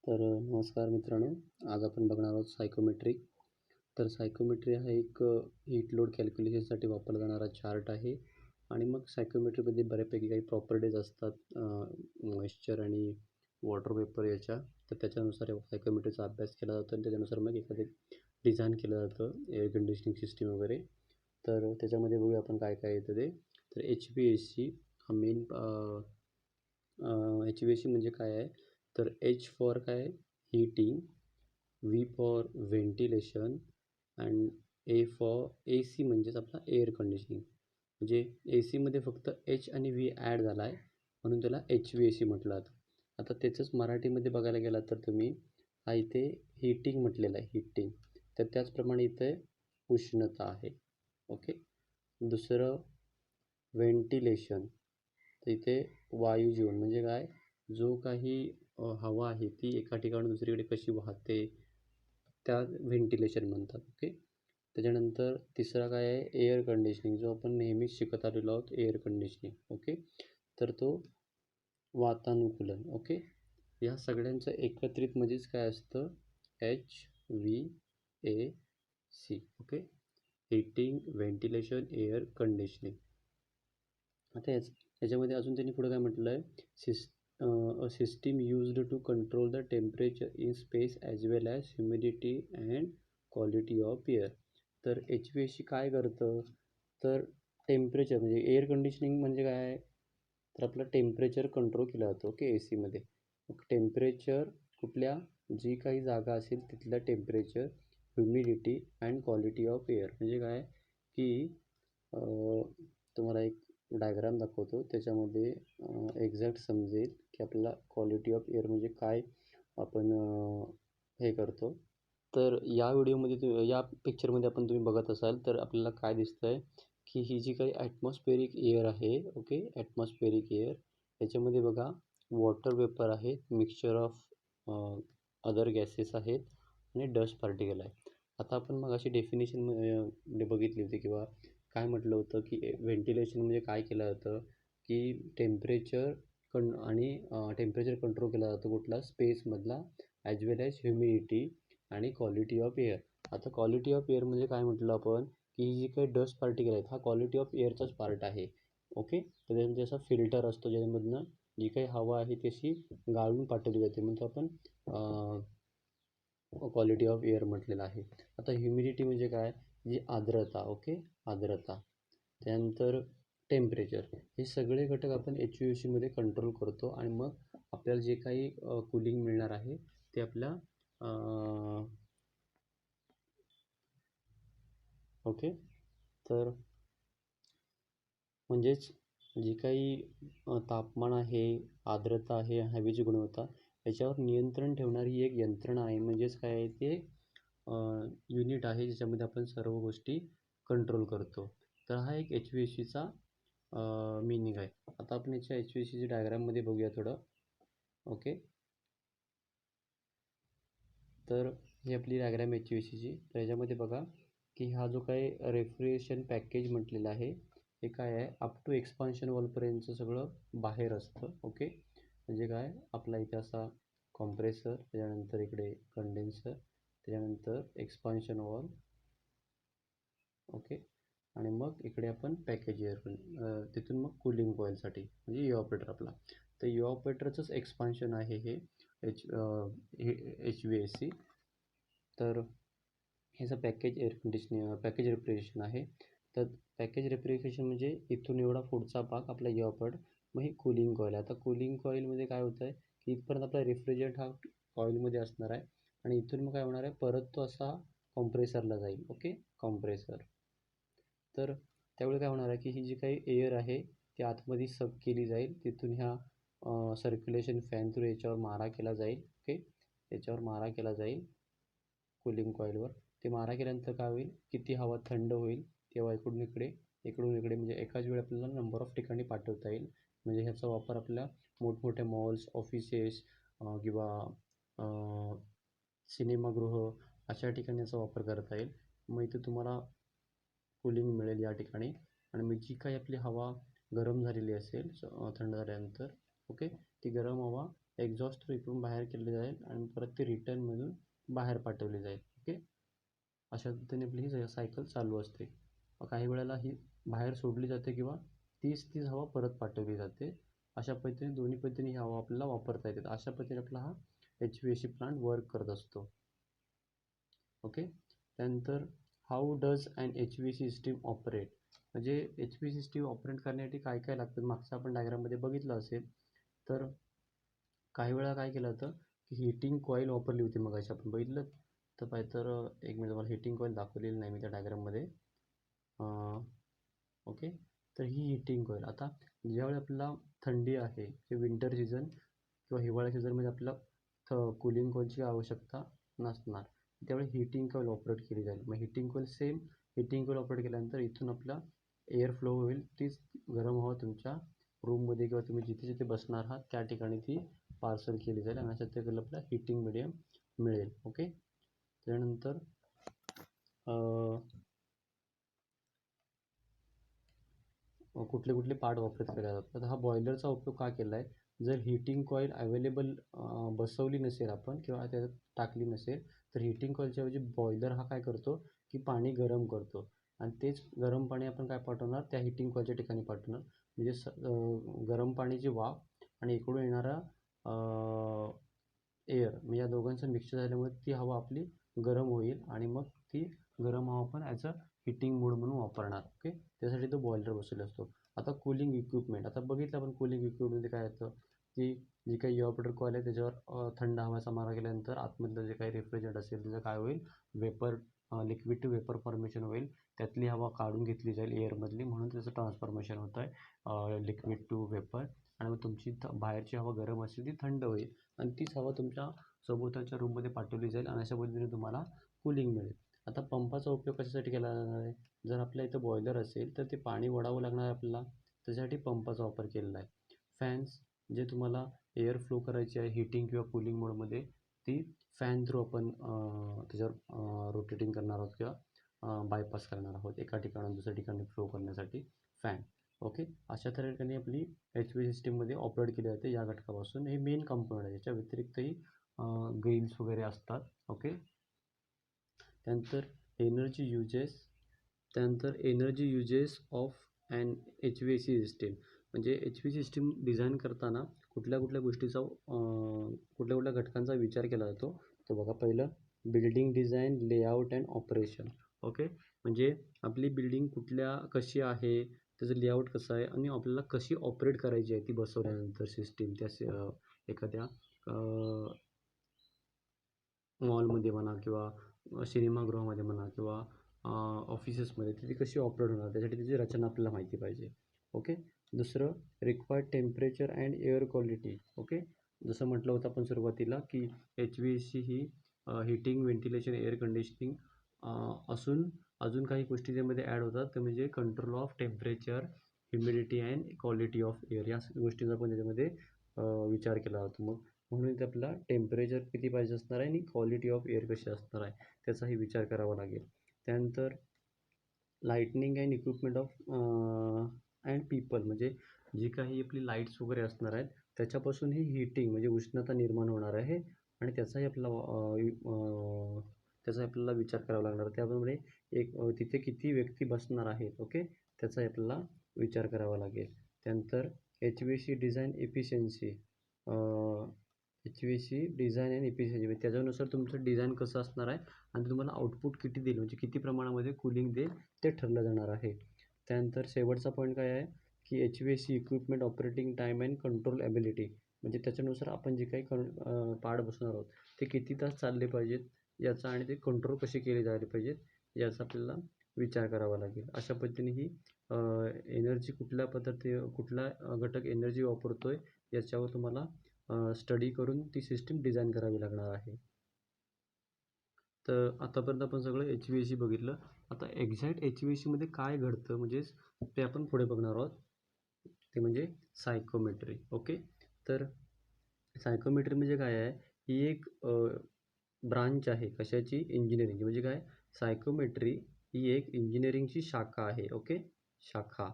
नमस्कार मित्रांनो, आज आपण बघणार आहोत सायकोमेट्री. सायकोमेट्री हा एक हीट लोड कॅल्क्युलेशनसाठी वापरला जाणारा चार्ट आहे. आणि मग सायकोमेट्रीमध्ये बऱ्यापैकी काही प्रॉपर्टीज असतात मॉइश्चर आणि वॉटर वेपर याच्या. तर त्याच्यानुसार सायकोमेट्रीचा अभ्यास केला जातो आणि त्याच्यानुसार मग एखादे डिझाईन केलं जातं एअर कंडिशनिंग सिस्टीम वगैरे. तर त्याच्यामध्ये बघूया आपण काय काय येतं ते. तर HVAC हा मेन HVAC म्हणजे काय आहे, तर H फॉर काय, heating, V for ventilation and AC म्हणजेच आपला एअर कंडिशनिंग. म्हणजे ACमध्ये फक्त H आणि V ॲड झाला आहे म्हणून त्याला HVAC म्हटलं जातं. आता त्याचंच मराठीमध्ये बघायला गेला तर तुम्ही हा इथे हीटिंग म्हटलेलं आहे, हीटिंग. तर त्याचप्रमाणे इथे उष्णता आहे. ओके. दुसरं व्हेंटिलेशन. तर इथे वायुजीवन म्हणजे काय, जो काही हवा आहे ती एका ठिकाणून दुसरीकडे कशी वाहते त्या व्हेंटिलेशन म्हणतात. ओके. त्याच्यानंतर तिसरा काय आहे, एअर कंडिशनिंग, जो आपण नेहमीच शिकत आलेलो आहोत, एअर कंडिशनिंग. ओके. तर तो वातानुकूलन. ओके. या सगळ्यांचं एकत्रित मध्येच काय असतं, HVAC. Okay. Heating, ventilation, air conditioning. आता याच्यामध्ये अजून त्यांनी पुढे काय म्हटलं आहे, a system used to control the temperature in space as well as humidity and quality of air. तर HVAC काय करतं, तर टेम्परेचर म्हणजे एअर कंडिशनिंग म्हणजे काय, तर आपलं टेम्परेचर कंट्रोल केलं जातं. ओके. ACमध्ये टेम्परेचर कुठल्या, जी काही जागा असेल तिथलं temperature, humidity and quality of air. म्हणजे काय की तुम्हाला एक डायग्राम दाखवतो, त्याच्यामध्ये एक्झॅक्ट समजेल की आपल्याला क्वालिटी ऑफ एअर म्हणजे काय आपण हे करतो. तर या व्हिडिओमध्ये या पिक्चरमध्ये तुम्ही बघत असाल तर आपल्याला काय दिसतं आहे की ही जी काही ॲटमॉस्फेरिक एअर आहे. ओके. ॲटमॉस्फेरिक एअर, याच्यामध्ये बघा वॉटर वेपर आहे, मिक्सचर ऑफ अदर गॅसेस आहेत आणि डस्ट पार्टिकल आहे. आता आपण मग अशी डेफिनेशन बघितली होती किंवा काय म्हटलं होतं की व्हेंटिलेशन म्हणजे काय केलं जातं की टेम्परेचर टेम्परेचर कंट्रोल केला जातो कुठला, स्पेसमधला, ॲज वेल ॲज ह्युमिडिटी आणि क्वालिटी ऑफ एअर. आता क्वालिटी ऑफ एअर म्हणजे काय म्हटलं आपण की ही जी काही डस्ट पार्टिकल आहेत हा क्वालिटी ऑफ एअरचाच पार्ट आहे. ओके. तर त्याच्यामध्ये असा फिल्टर असतो ज्याच्यामधनं जी काही हवा आहे तशी गाळून पाठवली जाते, म्हणजे आपण क्वालिटी ऑफ एअर म्हटलेलं आहे. आता ह्युमिडिटी म्हणजे काय, जी आर्द्रता. ओके. आर्द्रता. त्यानंतर टेम्परेचर. हे सगळे घटक आपण HVACमध्ये कंट्रोल करतो आणि मग आपल्याला जे काही कूलिंग मिळणार आहे ते आपल्या ओके. तर म्हणजेच जी काही तापमान आहे, आर्द्रता आहे, हवेची गुणवत्ता, याच्यावर नियंत्रण ठेवणारी एक यंत्रणा आहे. म्हणजेच काय आहे ते युनिट आहे ज्याच्यामध्ये आपण सर्व गोष्टी कंट्रोल करतो. तर हा एक HVACचा मीनिंग आहे. आता आपण याच्या HVACची डायग्राममध्ये बघूया थोडं. ओके. तर ही आपली डायग्राम HVACची. तर याच्यामध्ये बघा की हा जो काही रेफ्रिजरेशन पॅकेज म्हटलेला आहे हे काय आहे, अप टू एक्सपान्शन वॉलपर्यंतचं सगळं बाहेर असतं. ओके. म्हणजे काय, आपला इथे असा कॉम्प्रेसर, त्याच्यानंतर इकडे कंडेन्सर, त्याच्यानंतर एक्सपान्शन वॉल. ओके. आणि मग इकडे आपण पॅकेज एअर, तिथून मग कूलिंग कॉईलसाठी म्हणजे इव्हॅपोरेटर आपला. तर इव्हॅपोरेटरचंच एक्सपान्शन आहे हे HVAC. तर ह्याचं package air conditioning, package refrigeration आहे. तर पॅकेज रेफ्रिजरेशन म्हणजे इथून एवढा पुढचा भाग आपला इव्हॅपोरेटर, मग ही कूलिंग कॉईल आहे. आता कूलिंग कॉईलमध्ये काय होतं आहे की इथपर्यंत आपला रेफ्रिजरंट हा कॉईलमध्ये असणार आहे आणि इथून मग काय होणार आहे, परत तो असा कॉम्प्रेसरला जाईल. ओके. कॉम्प्रेसर. तर त्यावेळी काय होणार आहे की ही जी काही एअर आहे ती आतमध्ये सक केली जाईल, तिथून ह्या सर्क्युलेशन फॅन थ्रू याच्यावर मारा केला जाईल. ओके. याच्यावर मारा केला जाईल कूलिंग कॉईलवर. ते मारा केल्यानंतर काय होईल की ती हवा थंड होईल, तेव्हा इकडून इकडे म्हणजे एकाच वेळी आपल्याला नंबर ऑफ ठिकाणी पाठवता येईल. म्हणजे ह्याचा वापर आपल्या मोठमोठ्या मॉल्स, ऑफिसेस किंवा सिनेमागृह अशा ठिकाणी याचा वापर करता येईल. मग इथे तुम्हाला कूलिंग मिळेल या ठिकाणी. आणि मग जी काही आपली हवा गरम झालेली असेल थंड झाल्यानंतर, ओके, ती गरम हवा एक्झॉस्ट इकडून बाहेर केले जाईल आणि परत ते रिटर्नमधून बाहेर पाठवले जाईल. ओके, अशा पद्धतीने आपली ही सायकल चालू असते. काही वेळेला ही बाहेर सोडली जाते किंवा तीच हवा परत पाठवली जाते. अशा पद्धतीने दोन्ही पद्धतीने ही हवा आपल्याला वापरता येते. अशा पद्धतीने आपला हा HVAC प्लांट वर्क करत असतो. ओके, त्यानंतर how does an HVAC system operate, म्हणजे HVAC सिस्टीम ऑपरेट करण्यासाठी काय काय लागतं मागचं आपण डायग्राममध्ये बघितलं असेल. तर काही वेळा काय केलं होतं की हीटिंग कॉईल वापरली होती मगाशी आपण बघितलं. तर पाहिजे तर एक मिनिट, मला हीटिंग कॉईल दाखवलेली नाही मी त्या डायग्राममध्ये. ओके, तर ही हीटिंग कॉईल. आता ज्यावेळी आपल्याला थंडी आहे की विंटर सीझन किंवा हिवाळा सीझनमध्ये आपल्याला कूलिंग कॉईलची आवश्यकता नसणार, त्यावेळी हीटिंग कॉईल ऑपरेट केली जाईल. मग heating coil same heating coil operate केल्यानंतर इथून आपला एअर फ्लो होईल. तीच गरम हवा तुमच्या रूममध्ये किंवा तुम्ही जिथे जिथे बसणार आहात त्या ठिकाणी ती पार्सल केली जाईल आणि अशा त्याला आपला हीटिंग मिडियम मिळेल. ओके, त्यानंतर कुठले कुठले पार्ट वापरत केले जातात. तर हा बॉयलरचा उपयोग का केला आहे, जर हीटिंग कॉईल अवेलेबल बसवली नसेल आपण किंवा त्याच्यात टाकली नसेल तर हीटिंग कॉईलच्या ऐवजी बॉयलर हा काय करतो की पाणी गरम करतो आणि तेच गरम पाणी आपण काय पाठवणार त्या हीटिंग कॉईलच्या ठिकाणी पाठवणार. म्हणजे गरम पाण्याची वाफ आणि इकडून येणारा एअर म्हणजे या दोघांचं मिक्सचर झाल्यामुळे ती हवा आपली गरम होईल आणि मग ती गरम हवा आपण ॲज अ हीटिंग मोड म्हणून वापरणार. ओके, त्यासाठी तो बॉयलर बसवलेला असतो. आता कूलिंग इक्विपमेंट, आता बघितलं आपण कूलिंग इक्विपमेंटमध्ये काय येतं की जी काही इव्हॅपोरेटर कॉईल आहे त्याच्यावर थंड हवाचा मारा केल्यानंतर आतमधलं जे काही रेफ्रिजरेंट असेल त्याचं काय होईल, vapour liquid to vapour formation होईल. त्यातली हवा काढून घेतली जाईल एअरमधली, म्हणून त्याचं ट्रान्सफॉर्मेशन होतं आहे लिक्विड टू वेपर. आणि मग तुमची बाहेरची हवा गरम असेल ती थंड होईल आणि तीच हवा तुमच्या सभोवतालच्या रूममध्ये पाठवली जाईल आणि अशा पद्धतीने तुम्हाला कूलिंग मिळेल. आता पंपाचा उपयोग कशासाठी केला जाणार आहे, जर आपल्या इथं बॉयलर असेल तर ते पाणी ओढावं लागणार आहे आपल्याला, त्याच्यासाठी पंपाचा वापर केलेला आहे. फॅन्स, जे तुम्हाला एअर फ्लो करायची आहे हीटिंग किंवा कूलिंग मोडमध्ये, ती फॅन थ्रू आपण त्याच्यावर रोटेटिंग करणार आहोत किंवा बायपास करणार आहोत एका ठिकाणाहून दुसऱ्या ठिकाणी फ्लो करण्यासाठी फॅन. ओके, अशा तऱ्हेने आपली HVAC सिस्टीममध्ये ऑपरेट केली जाते या घटकापासून. हे मेन कंपोनंट आहे. याच्या व्यतिरिक्तही ग्रिल्स वगैरे असतात. ओके, त्यानंतर energy uses of an HVAC system, म्हणजे HVAC सिस्टीम डिझाईन करताना कुठल्या कुठल्या गोष्टीचा कुठल्या कुठल्या घटकांचा विचार केला जातो. तर बघा, पहिलं building design, layout and operation. Okay, म्हणजे आपली बिल्डिंग कशी आहे, त्याचं लेआउट कसं आहे आणि आपल्याला कशी ऑपरेट करायची आहे ती बसवल्यानंतर सिस्टीम त्या एखाद्या मॉलमध्ये म्हणा किंवा सिनेमागृहामध्ये म्हणा किंवा ऑफिसेसमध्ये ती कशी ऑपरेट होणार त्यासाठी त्याची रचना आपल्याला माहिती पाहिजे. ओके, दुसरं required temperature and air quality. Okay, जसं म्हटलं होतं आपण सुरुवातीला की HVAC ही हीटिंग, व्हेंटिलेशन, एअर कंडिशनिंग अजून काही गोष्टी त्यामध्ये ॲड होतात. तर म्हणजे control of temperature, humidity and quality of air या गोष्टींचा पण त्याच्यामध्ये विचार केला जातो. मग म्हणून ते आपला टेम्परेचर किती पाहिजे असणार आहे आणि क्वालिटी ऑफ एअर कशी असणार आहे त्याचाही विचार करावा लागेल. त्यानंतर lightning and equipment of and people, म्हणजे जी काही आपली लाईट्स वगैरे असणार आहेत त्याच्यापासूनही हीटिंग म्हणजे उष्णता निर्माण होणार आहे आणि त्याचाही आपल्याला विचार करावा लागणार. त्याप्रमाणे तिथे किती व्यक्ती बसणार आहेत. ओके, त्याचाही आपल्याला विचार करावा लागेल. त्यानंतर HVAC design efficiency, HVAC design and efficiency म्हणजे त्याच्यानुसार तुमचं डिझाईन कसं असणार आहे आणि तुम्हाला आउटपुट किती देईल म्हणजे किती प्रमाणामध्ये कूलिंग देईल ते ठरलं जाणार आहे. त्यानंतर शेवटचा पॉईंट काय आहे की HVAC equipment operating time and control ability, म्हणजे त्याच्यानुसार आपण जे काही पार्ट बसवणार आहोत ते किती तास चालले पाहिजेत याचा आणि ते कंट्रोल कसे केले जायला पाहिजेत याचा आपल्याला विचार करावा लागेल. अशा पद्धतीने ही एनर्जी कुठला घटक एनर्जी वापरतो आहे याच्यावर तुम्हाला स्टडी करून ती सिस्टीम डिझाईन करावी लागणार आहे. तर आतापर्यंत आपण सगळं HVAC बघितलं. आता एक्झॅक्ट HVACमध्ये काय घडतं म्हणजेच ते आपण पुढे बघणार आहोत, ते म्हणजे सायकोमेट्री. ओके, तर सायकोमेट्री म्हणजे काय आहे, ही एक ब्रांच आहे कशाची, इंजिनिअरिंगची. म्हणजे काय, सायकोमेट्री ही एक इंजिनिअरिंगची शाखा आहे. ओके, शाखा.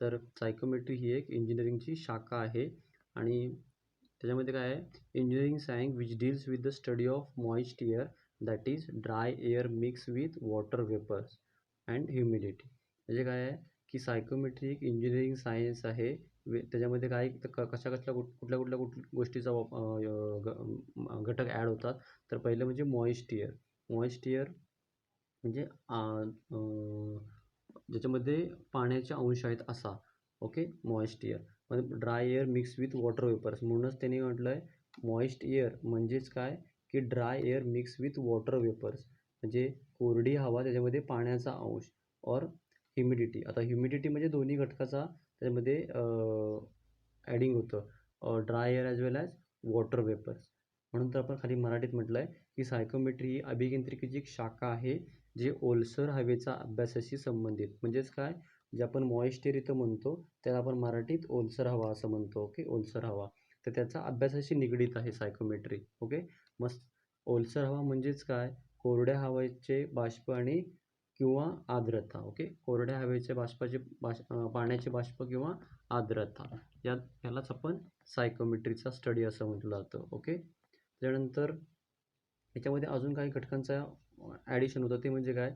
तर सायकोमेट्री ही एक इंजिनिअरिंगची शाखा आहे आणि त्याच्यामध्ये काय आहे, engineering science which deals with the study of moist air, that is dry air mix with water vapours and humidity. म्हणजे काय आहे की सायकोमेट्रिक इंजिनिअरिंग सायन्स आहे. त्याच्यामध्ये काय कशा कुठल्या गोष्टीचा घटक ॲड होतात. तर पहिलं म्हणजे मॉइस्ट एअर. मॉइस्ट एअर म्हणजे ज्याच्यामध्ये पाण्याचे अंश आहेत असा. Okay, moist air. मग dry air mix with water vapours, म्हणूनच त्यांनी म्हटलं आहे मॉइस्ट एअर म्हणजेच काय की dry air mix with water vapours, म्हणजे कोरडी हवा त्याच्यामध्ये पाण्याचा अंश, और ह्युमिडिटी. आता ह्युमिडिटी म्हणजे दोन्ही घटकाचा त्याच्यामध्ये ॲडिंग होतं, ड्राय एअर ॲज वेल ॲज वॉटर वेपर्स. म्हणून तर आपण खाली मराठीत म्हटलं आहे की सायकोमेट्री ही अभियांत्रिकीची एक शाखा आहे जे ओलसर हवेचा अभ्यासाशी संबंधित. म्हणजेच काय, जे आपण मॉइस्ट एअर इथं म्हणतो त्याला आपण मराठीत ओलसर हवा असं म्हणतो. ओके, ओलसर हवा, तर त्याचा अभ्यासाशी निगडीत आहे सायकोमेट्री. ओके, मस्त. ओलसर हवा म्हणजेच काय, कोरड्या हवेचे बाष्प आणि किंवा आर्द्रता. ओके, कोरड्या हवेचे पाण्याचे बाष्प किंवा आर्द्रता, यालाच आपण सायकोमेट्रीचा स्टडी असं म्हटलं जातं. ओके, त्यानंतर याच्यामध्ये अजून काही घटकांचा ॲडिशन होतं, ते म्हणजे काय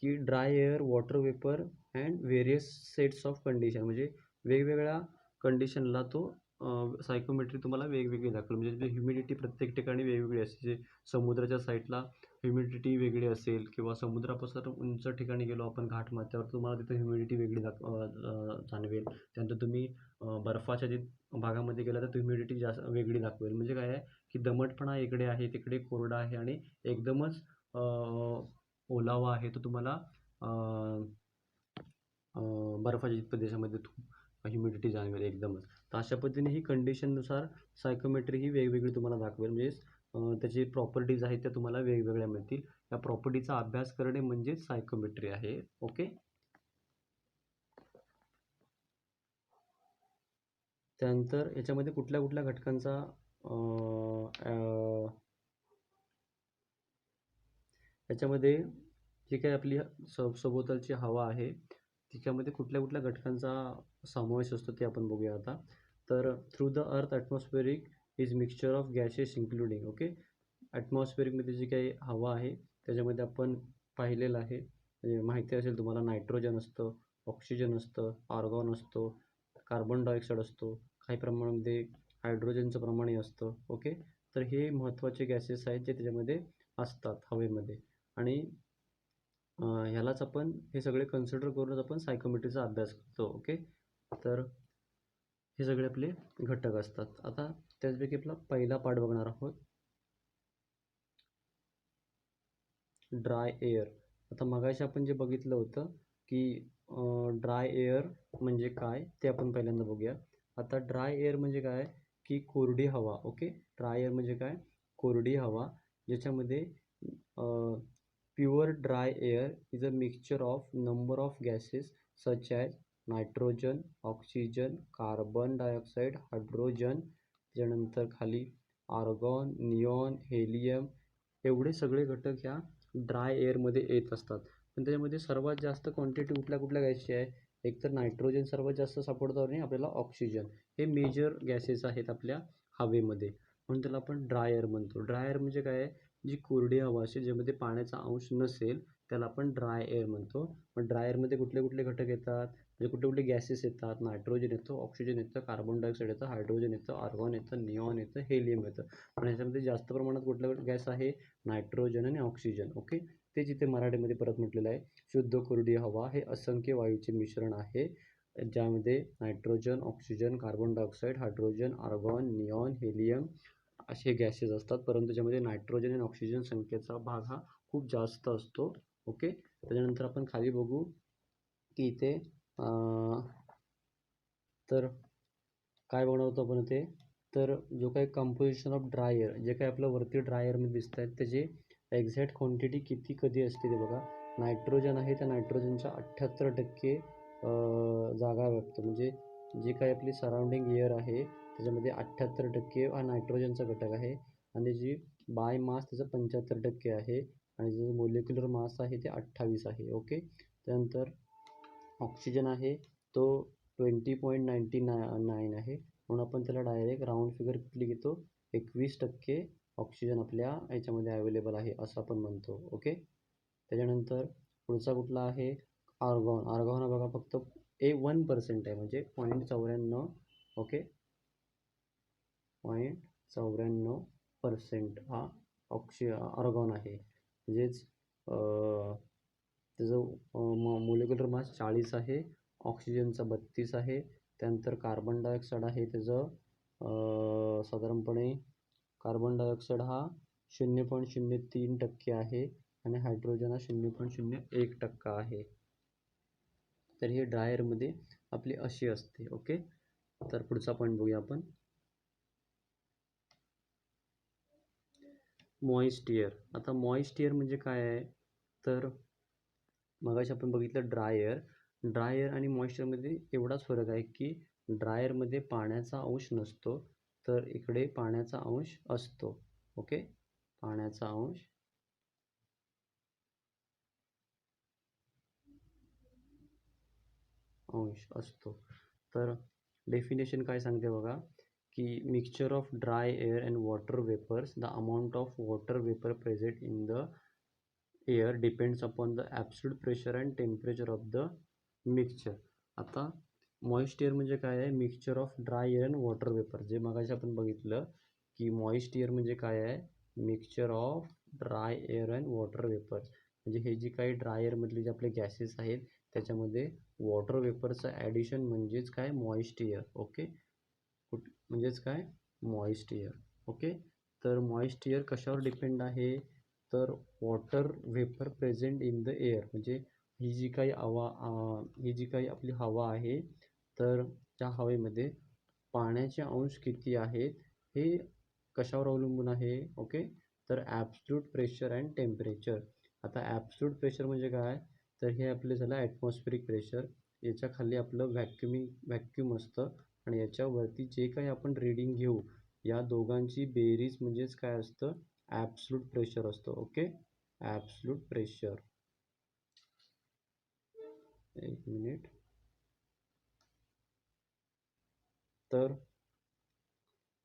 की dry air, water vapour and various sets of condition. म्हणजे वेगवेगळ्या कंडिशनला तो सायकोमेट्री तुम्हाला वेगवेगळी दाखवेल. म्हणजे ह्युमिडिटी प्रत्येक ठिकाणी वेगवेगळी असते. जे समुद्राच्या साईडला ह्युमिडिटी वेगळी असेल, किंवा समुद्रापासून उंच ठिकाणी गेलो आपण घाटमाथ्यावर, तुम्हाला तिथं ह्युमिडिटी वेगळी जाणवेल. त्यानंतर तुम्ही बर्फाच्या जे भागामध्ये गेला तर ह्युमिडिटी जास्त वेगळी दाखवेल. म्हणजे काय आहे की दमटपणा इकडे आहे, तिकडे कोरडा आहे, आणि एकदमच ओलावा आहे तो तुम्हाला बर्फाच्या प्रदेशामध्ये ह्युमिडिटी जाणवेल एकदमच. तर अशा पद्धतीने ही कंडिशननुसार सायकोमेट्री ही वेगवेगळी तुम्हाला दाखवेल. म्हणजे त्याची प्रॉपर्टीज आहेत त्या तुम्हाला वेगवेगळ्या मिळतील. या प्रॉपर्टीचा अभ्यास करणे म्हणजेच सायकोमेट्री आहे. ओके, त्यानंतर याच्यामध्ये कुठल्या घटकांचा याच्यामध्ये जी काही आपली सभोवतालची हवा आहे तिच्यामध्ये कुठल्या घटकांचा समावेश असतो ते आपण बघूया आता. तर through the earth atmospheric is mixture of gases including. Okay, ॲटमॉस्फेरिकमध्ये जी काही हवा आहे त्याच्यामध्ये आपण पाहिलेलं आहे, म्हणजे माहिती असेल तुम्हाला, नायट्रोजन असतं, ऑक्सिजन असतं, आर्गॉन असतो, कार्बन डायऑक्साईड असतो, काही प्रमाणामध्ये हायड्रोजनचं प्रमाणही असतं. ओके, तर हे महत्त्वाचे गॅसेस आहेत जे त्याच्यामध्ये असतात हवेमध्ये. आणि ह्यालाच आपण हे सगळे कन्सिडर करूनच आपण सायकोमेट्रीचा अभ्यास करतो. ओके, तर हे सगळे आपले घटक असतात. आता त्याचपैकी आपला पहिला पार्ट बघणार आहोत, ड्राय एअर. आता मगाशी आपण जे बघितलं होतं की ड्राय एअर म्हणजे काय ते आपण पहिल्यांदा बघूया. आता ड्राय एअर म्हणजे काय की कोरडी हवा. ओके, ड्राय एअर म्हणजे काय, कोरडी हवा, ज्याच्यामध्ये pure dry air is a mixture of number of gases such as nitrogen, oxygen, carbon dioxide, hydrogen, त्याच्यानंतर खाली आर्गॉन, निऑन, हेलियम, एवढे सगळे घटक ह्या ड्राय एअरमध्ये येत असतात. पण त्याच्यामध्ये सर्वात जास्त क्वांटिटी कुठल्या गॅसची आहे, एकतर नायट्रोजन सर्वात जास्त सापडतो आणि आपल्याला ऑक्सिजन. हे मेजर गॅसेस आहेत आपल्या हवेमध्ये, म्हणून त्याला आपण ड्राय एअर म्हणतो. ड्राय एअर म्हणजे काय आहे, जी कोरडी हवा असेल ज्यामध्ये पाण्याचा अंश नसेल त्याला आपण ड्राय एअर म्हणतो. मग ड्राय एअरमध्ये कुठले घटक येतात, म्हणजे कुठले गॅसेस येतात, नायट्रोजन येतं, ऑक्सिजन येतं, कार्बन डायऑक्साईड येतं, हायड्रोजन येतं, आर्गॉन येतं, निऑन येतं, हेलियम येतं. पण याच्यामध्ये जास्त प्रमाणात कुठला गॅस आहे, नायट्रोजन आणि ऑक्सिजन. ओके, ते जिथे मराठीमध्ये परत म्हटलेलं आहे, शुद्ध कोरडी हवा हे असंख्य वायूचे मिश्रण आहे ज्यामध्ये nitrogen, oxygen, carbon dioxide, hydrogen, argon, neon, helium असे गॅसेस असतात. परंतु त्याच्यामध्ये नायट्रोजन आणि ऑक्सिजन संख्येचा भाग हा खूप जास्त असतो. ओके, त्याच्यानंतर आपण खाली बघू की इथे तर काय बनवतो आपण ते, तर जो काही कंपोजिशन ऑफ ड्राय एअर, जे काही आपलं वरती ड्राय एअरमध्ये दिसत आहेत त्याची एक्झॅक्ट क्वांटिटी कधी असते ते बघा. नायट्रोजन आहे त्या नायट्रोजनच्या 78% जागा व्यापतं. म्हणजे जे काही आपली सराउंडिंग एअर आहे त्याच्यामध्ये 78% हा नायट्रोजनचा घटक आहे, आणि जी बाय मास त्याचं 75% आहे, आणि जो मोलिक्युलर मास आहे ते 28 आहे. ओके, त्यानंतर ऑक्सिजन आहे तो 20.99 आहे, म्हणून आपण त्याला डायरेक्ट राऊंड फिगर किती घेतो, 21% ऑक्सिजन आपल्या ह्याच्यामध्ये अवेलेबल आहे असं आपण म्हणतो. ओके. त्याच्यानंतर पुढचा कुठला आहे, आर्गॉन. आर्गॉन हा बघा फक्त 1% आहे, म्हणजे 0.94. ओके, 0.94% हा आर्गॉन आहे. म्हणजेच त्याचं मोलिक्युलर मास 40 आहे, ऑक्सिजनचा 32 आहे. त्यानंतर कार्बन डायऑक्साईड आहे त्याचं साधारणपणे कार्बन डायऑक्साईड हा 0.03% आहे आणि हायड्रोजन हा 0.01% आहे. तर हे ड्रायरमध्ये आपली अशी असते. ओके. तर पुढचा पॉईंट बघूया आपण, मॉइस्ट एअर. आता मॉइस्ट एअर म्हणजे काय आहे, तर मगाशी आपण बघितलं ड्रायर आणि मॉइश्चरमध्ये एवढाच फरक आहे की ड्रायरमध्ये पाण्याचा अंश नसतो, तर इकडे पाण्याचा अंश असतो. ओके, पाण्याचा अंश असतो. तर डेफिनेशन काय सांगते बघा, की mixture of dry air and water vapours, the amount of water vapour present in the air depends upon the absolute pressure and temperature of the mixture. आता मॉइस्ट एअर म्हणजे काय आहे, mixture of dry air and water vapour. जे मगाशी आपण बघितलं की moist air म्हणजे काय आहे, mixture of dry air and water vapour. म्हणजे हे जी काही ड्राय एअरमधले जे आपले गॅसेस आहेत त्याच्यामध्ये वॉटर वेपरचं ॲडिशन म्हणजेच काय, मॉइस्ट एअर. ओके, म्हणजेच काय, मॉइस्ट एअर. ओके. तर मॉइस्ट एअर कशावर डिपेंड आहे, तर water vapour present in the air. म्हणजे ही जी काही आपली हवा आहे, तर त्या हवेमध्ये पाण्याचे अंश किती आहेत हे कशावर अवलंबून आहे. ओके, तर ॲब्सोल्यूट प्रेशर अँड टेम्परेचर. आता ॲब्सोल्यूट प्रेशर म्हणजे काय, तर हे आपले झालं ॲटमॉस्फेरिक प्रेशर. याच्या खाली आपलं व्हॅक्यूम असतं आणि याच्यावरती जे काही आपण रीडिंग घेऊ या दोघांची बेरीज म्हणजेच काय असतं, ॲब्सोल्यूट प्रेशर असतं. Okay, absolute pressure. एक मिनिट. तर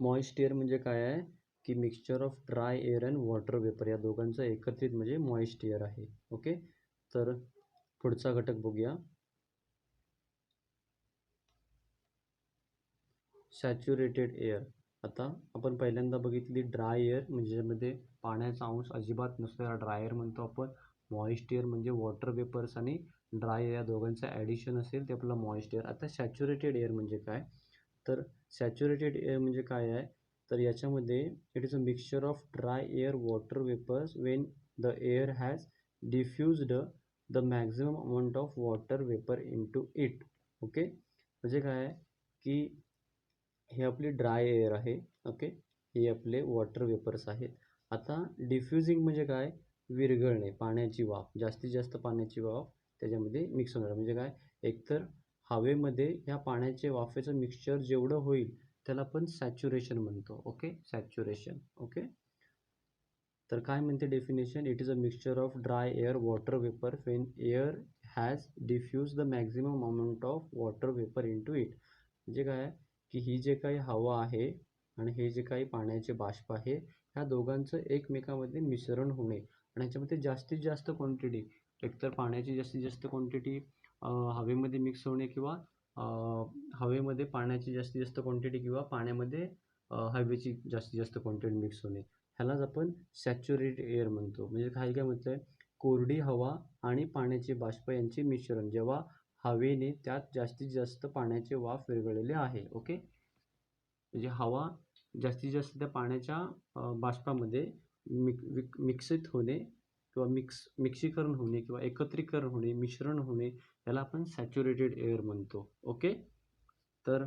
मॉइस्ट एअर म्हणजे काय आहे, की mixture of dry air and water vapour या दोघांचं एकत्रित म्हणजे मॉइस्ट एअर आहे. ओके. तर पुढचा घटक बघूया, सॅच्युरेटेड एअर. आता आपण पहिल्यांदा बघितली ड्राय एअर, म्हणजे ज्यामध्ये पाण्याचा अंश अजिबात नसतो त्याला ड्राय एअर म्हणतो आपण. मॉइस्ट एअर म्हणजे वॉटर वेपर्स आणि ड्राय एअर या दोघांचं ॲडिशन असेल ते आपलं मॉइस्ट एअर. आता सॅच्युरेटेड एअर म्हणजे काय, तर सॅच्युरेटेड एअर म्हणजे काय आहे, तर याच्यामध्ये it is a mixture of dry air water vapours when the air has diffused the maximum amount of water vapour into it. Okay, म्हणजे काय आहे की हे आपली ड्राय एअर आहे. ओके, हे आपले वॉटर वेपर्स आहेत. आता डिफ्युजिंग म्हणजे काय, विरघळणे, पाण्याची वाफ, जास्तीत जास्त पाण्याची वाफ त्याच्यामध्ये मिक्स होणार. म्हणजे काय, एकतर हवेमध्ये ह्या पाण्याचे वाफेचं मिक्सचर जेवढं होईल त्याला आपण सॅच्युरेशन म्हणतो. Okay, saturation. ओके, तर काय म्हणते definition, it is a mixture of dry air water vapour when air has diffuse the maximum amount of water vapour into it. म्हणजे काय, की ही जे काही हवा आहे आणि हे जे काही पाण्याचे बाष्प आहे ह्या दोघांचं एकमेकांमध्ये मिश्रण होणे आणि ह्याच्यामध्ये जास्तीत जास्त क्वांटिटी, एकतर पाण्याची जास्तीत जास्त क्वांटिटी हवेमध्ये मिक्स होणे किंवा हवेमध्ये पाण्याची जास्तीत जास्त क्वांटिटी किंवा पाण्यामध्ये हवेची जास्तीत जास्त क्वांटिटी मिक्स होणे, ह्यालाच आपण सॅच्युरेटेड एअर म्हणतो. म्हणजे काय म्हटलं आहे, कोरडी हवा आणि पाण्याचे बाष्प यांचे मिश्रण जेव्हा हवेने त्यात जास्तीत जास्त पाण्याचे वाफ विरघळलेले आहे. ओके, म्हणजे हवा जास्तीत जास्त त्या पाण्याच्या बाष्पामध्ये मिक्सित होणे किंवा मिक्सीकरण होणे किंवा एकत्रीकरण होणे, मिश्रण होणे, याला आपण सॅच्युरेटेड एअर म्हणतो. ओके, तर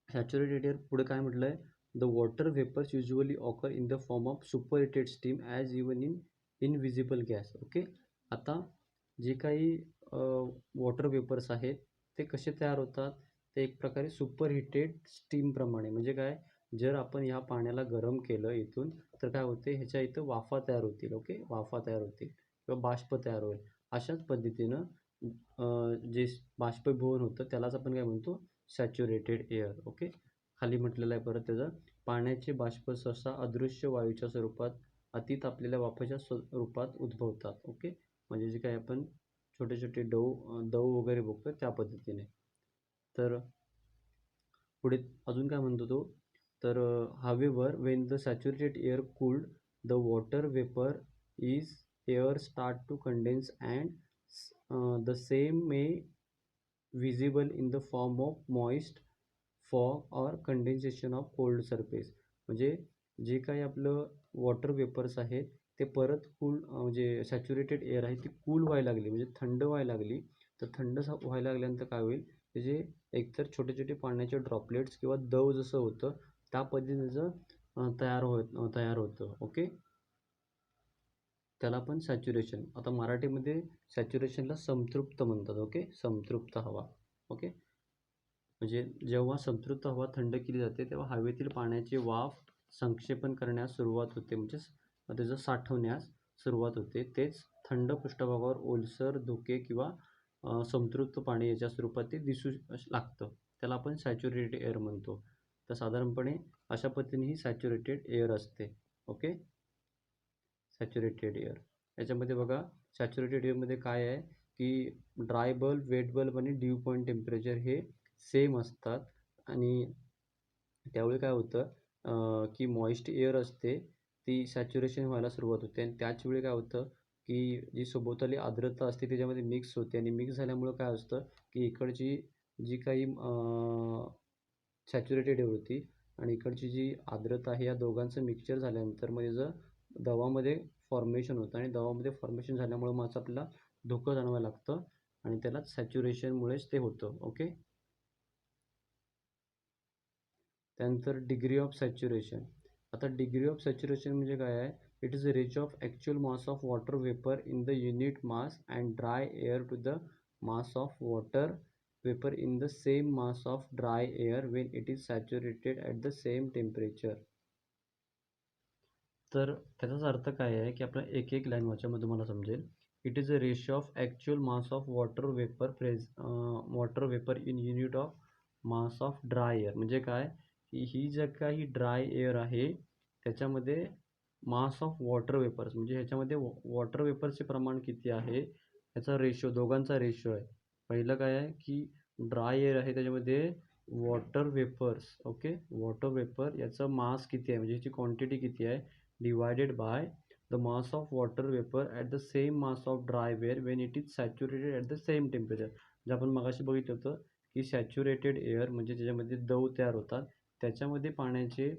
सॅच्युरेटेड एअर पुढे काय म्हटलं आहे, the water vapours usually occur in the form of superheated steam as even in invisible gas. Okay, आता जे काही वॉटर वेपर्स आहेत ते कसे तयार होतात, ते एक प्रकारे सुपरहिटेड स्टीमप्रमाणे. म्हणजे काय, जर आपण ह्या पाण्याला गरम केलं इथून तर काय होते, ह्याच्या इथं वाफा तयार होतील. ओके, वाफा तयार होतील किंवा बाष्प तयार होईल. अशाच पद्धतीनं जे बाष्पीभवन होतं त्यालाच आपण काय म्हणतो, सॅच्युरेटेड एअर. ओके, खाली म्हटलेलं आहे परत त्याचं, पाण्याचे बाष्प सहसा अदृश्य वायूच्या स्वरूपात अति तापलेल्या वाफेच्या स्वरूपात उद्भवतात. ओके, म्हणजे जे काही आपण छोटे छोटे दव वगैरे बघतो त्या पद्धतीने. तर पुढे अजून काय म्हणतो तो, तर however when the saturated air cooled the water vapour is air start to condense and the same may visible in the form of moist fog or condensation of cold surface. म्हणजे जे काही आपलं वॉटर वेपर्स आहेत ते परत म्हणजे saturated air आहे ती कूल व्हायला लागली, म्हणजे थंड व्हायला लागली. तर थंड व्हायला लागल्यानंतर काय होईल, त्याचे एकतर छोटे छोटे पाण्याचे ड्रॉपलेट्स किंवा दव जसं होतं त्या पद्धतीचं तयार होतं. ओके, त्याला पण सॅच्युरेशन. आता मराठीमध्ये सॅच्युरेशनला संतृप्त म्हणतात. ओके, संतृप्त हवा. ओके, म्हणजे जेव्हा संतृप्त हवा थंड केली जाते तेव्हा हवेतील पाण्याची वाफ संक्षेपण करण्यास सुरुवात होते, म्हणजेच त्याचं साठवण्यास सुरुवात होते. तेच थंड पृष्ठभागावर ओलसर धुके किंवा संतृप्त पाणी याच्या स्वरूपात ते दिसू लागतं. त्याला आपण सॅच्युरेटेड एअर म्हणतो. तर साधारणपणे अशा पद्धतीने ही सॅच्युरेटेड एअर असते. Okay, saturated air. याच्यामध्ये बघा, सॅच्युरेटेड एअरमध्ये काय आहे की ड्राय बल्ब, वेट बल्ब आणि ड्यू पॉईंट टेम्परेचर हे सेम असतात. आणि त्यावेळी काय होतं की मॉइस्ट एअर असते ती सॅच्युरेशन व्हायला सुरुवात होते, आणि त्याचवेळी काय होतं की जी सभोवताली आर्द्रता असते त्याच्यामध्ये मिक्स होते, आणि मिक्स झाल्यामुळं काय असतं की इकडची जी काही सॅच्युरेटेड एअर होती आणि इकडची जी आर्द्रता आहे या दोघांचं मिक्सचर झाल्यानंतर मग त्याचं दवामध्ये फॉर्मेशन होतं, आणि दवामध्ये फॉर्मेशन झाल्यामुळं मग आपल्याला धुकं जाणवायला लागतं, आणि त्याला सॅच्युरेशनमुळेच ते होतं. ओके, त्यानंतर डिग्री ऑफ सॅच्युरेशन. आता डिग्री ऑफ सॅच्युरेशन म्हणजे काय आहे, it is a ratio of actual mass of water vapour in the unit mass and dry air to the mass of water vapour in the same mass of dry air when it is saturated at the same temperature. तर त्याचाच अर्थ काय आहे की आपल्या एक एक line वाच्यामध्ये तुम्हाला समजेल. It is a ratio of actual mass of water vapour in unit of mass of dry air. म्हणजे काय की ही जे काही ड्राय एअर आहे त्याच्यामध्ये मास ऑफ वॉटर वेपर्स, म्हणजे ह्याच्यामध्ये वॉटर वेपर्सचे प्रमाण किती आहे याचा रेशो, दोघांचा रेशो आहे. पहिलं काय आहे की ड्राय एअर आहे त्याच्यामध्ये water vapours. Okay, water vapour याचं मास किती आहे, म्हणजे ह्याची क्वांटिटी किती आहे, divided by the mass of water vapor at the same mass of dry air when it is saturated at the same temperature. जे आपण मगाशी बघितलं होतं की सॅच्युरेटेड एअर म्हणजे ज्याच्यामध्ये दव तयार होतात त्याच्यामध्ये पाण्याचे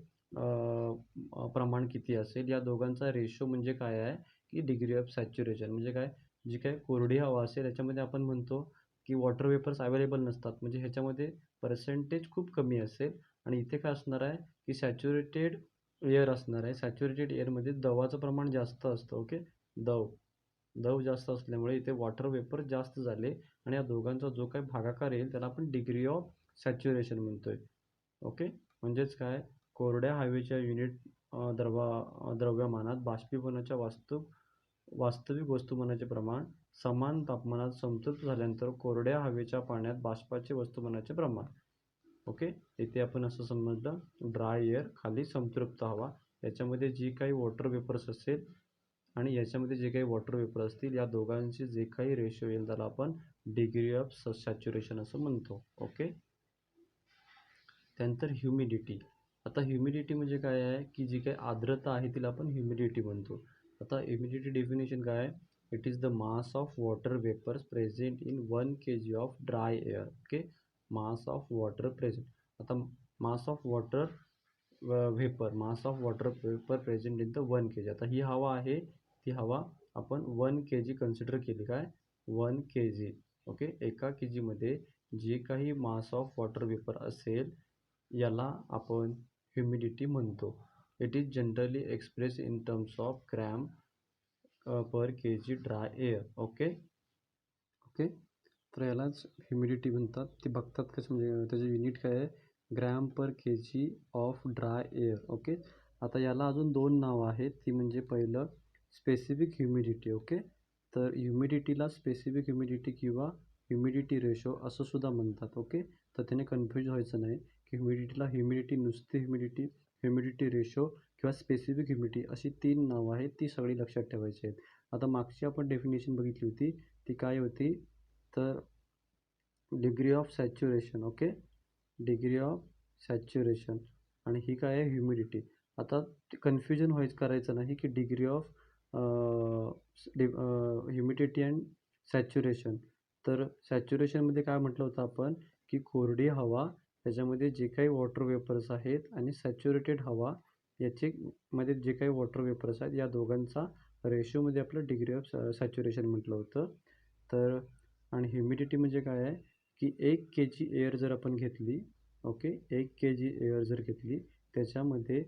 प्रमाण किती असेल, या दोघांचा रेशो म्हणजे काय आहे की डिग्री ऑफ सॅच्युरेशन. म्हणजे काय, जी काय कोरडी हवा असेल याच्यामध्ये आपण म्हणतो की वॉटर वेपर्स अवेलेबल नसतात, म्हणजे ह्याच्यामध्ये पर्सेंटेज खूप कमी असेल. आणि इथे काय असणार आहे की सॅच्युरेटेड एअर असणार आहे. सॅच्युरेटेड एअरमध्ये दवाचं प्रमाण जास्त असतं. ओके, दव जास्त असल्यामुळे इथे वॉटर वेपर जास्त झाले, आणि या दोघांचा जो काही भागाकार येईल त्याला आपण डिग्री ऑफ सॅच्युरेशन म्हणतोय. ओके, म्हणजेच काय, कोरड्या हवेच्या युनिट द्रव्यमानात बाष्पीभवनाच्या वास्तविक वस्तुमानाचे प्रमाण समान तापमानात संतृप्त झाल्यानंतर कोरड्या हवेच्या पाण्यात बाष्पाचे वस्तुमानाचे प्रमाण. ओके, इथे आपण असं समजलं ड्राय एअर खाली संतृप्त हवा, याच्यामध्ये जी काही वॉटर वेपर्स असेल आणि याच्यामध्ये जे काही वॉटर वेपर असतील या दोघांचे जे काही रेशो येईल त्याला आपण डिग्री ऑफ सॅच्युरेशन असं म्हणतो. ओके, त्यानंतर ह्युमिडिटी. आता ह्युमिडिटी म्हणजे काय आहे की जी काही आर्द्रता आहे तिला आपण ह्युमिडिटी म्हणतो. आता ह्युमिडिटी डेफिनेशन काय आहे, it is the mass of water vapours present in 1 kg of dry air. Okay, mass of water present. आता mass of water vapour present in the 1 kg. आता ही हवा आहे, ती हवा आपण 1 kg कन्सिडर केली. काय, 1 kg. ओके, एका kg मध्ये जे काही मास ऑफ वॉटर वेपर असेल याला आपण ह्युमिडिटी म्हणतो. It is generally express in terms of gram per kg dry air. Okay, तर यालाच ह्युमिडिटी म्हणतात. ते बघतात कसं, म्हणजे त्याचं युनिट काय आहे, gram per kg of dry air. Okay, आता याला अजून दोन नावं आहेत, ती म्हणजे पहिलं स्पेसिफिक ह्युमिडिटी. ओके, तर ह्युमिडिटीला स्पेसिफिक ह्युमिडिटी किंवा ह्युमिडिटी रेशो असं सुद्धा म्हणतात. ओके, तर त्याने कन्फ्यूज व्हायचं नाही की ह्युमिडिटी नुसती ह्युमिडिटी रेशो किंवा स्पेसिफिक ह्युमिडिटी अशी 3 नावं आहेत, ती सगळी लक्षात ठेवायची आहेत. आता मागची आपण डेफिनेशन बघितली होती, ती काय होती? तर degree of saturation, okay, degree of saturation, आणि ही काय आहे? ह्युमिडिटी. आता कन्फ्युजन करायचं नाही की degree of humidity and saturation. तर सॅच्युरेशनमध्ये काय म्हटलं होतं आपण की कोरडी हवा, त्याच्यामध्ये जे काही वॉटर वेपर्स आहेत, आणि सॅच्युरेटेड हवा मध्ये जे काही वॉटर वेपर्स आहेत, या दोघांचा रेशोमध्ये आपलं डिग्री ऑफ सॅच्युरेशन म्हटलं होतं. तर आणि ह्युमिडिटी म्हणजे काय आहे की 1 kg एअर जर आपण घेतली, ओके, 1 kg एअर जर घेतली, त्याच्यामध्ये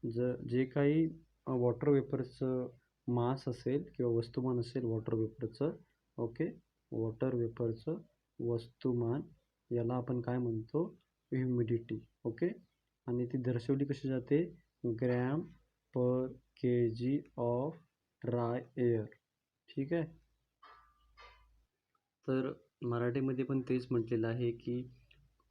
जे काही वॉटर वेपरचं मास असेल किंवा वस्तुमान असेल वॉटर वेपरचं, ओके, वॉटर वेपरचं वस्तुमान, याला आपण काय म्हणतो? Humidity, okay. आणि ती दर्शवली कशी जाते? Gram per kg of dry air, ठीक आहे. तर मराठीमध्ये पण तेच म्हटलेलं आहे की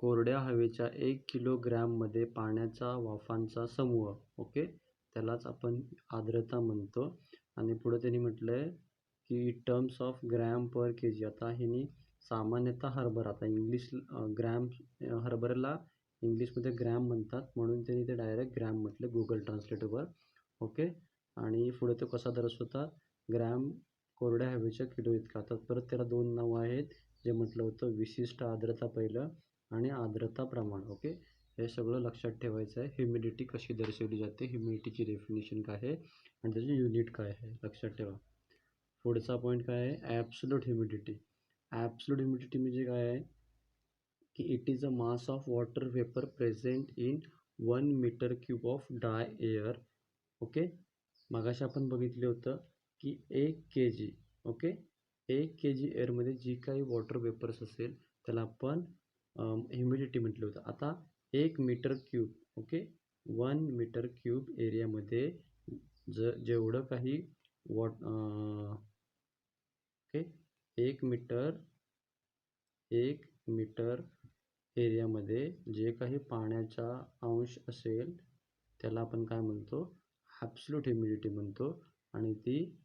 कोरड्या हवेच्या 1 किलोग्रॅममध्ये पाण्याचा वाफांचा समूह, ओके, त्यालाच आपण आर्द्रता म्हणतो. आणि पुढे त्यांनी म्हटलं आहे की terms of gram per kg. आता ह्यानी सामान्यतः हरभरा, आता इंग्लिश ग्रॅम, हरभऱ्याला इंग्लिशमध्ये ग्रॅम म्हणतात, म्हणून त्यांनी ते डायरेक्ट ग्रॅम म्हटलं गुगल ट्रान्सलेटरवर, ओके. आणि पुढे तो कसा दर्शवतात? ग्रॅम कोरड्या हवेच्या किलो इतका. आता परत त्याला 2 नावं आहेत, जे म्हटलं होतं विशिष्ट आर्द्रता पहिलं आणि आर्द्रता प्रमाण, ओके. हे सगळं लक्षात ठेवायचं आहे. ह्युमिडिटी कशी दर्शवली जाते, ह्युमिडिटीची डेफिनेशन काय आहे आणि त्याची युनिट काय आहे, लक्षात ठेवा. पुढचा पॉईंट काय आहे? Absolute humidity. ॲब्सोल्यूट ह्युमिडिटी म्हणजे काय आहे की it is a mass of water vapour present in 1 metre cube of dry air, okay. मगाशी आपण बघितलं होतं की 1 kg, ओके, 1 kg एअरमध्ये जी काही वॉटर वेपर्स असेल त्याला आपण ह्युमिडिटी म्हटलं होतं. आता 1 metre cube, okay, 1 metre cube एरियामध्ये जेवढं काही ओके, 1 मीटर एरियामध्ये जे काही पाण्याचा अंश असेल त्याला आपण काय म्हणतो? ॲब्सोल्यूट ह्युमिडिटी म्हणतो, आणि ती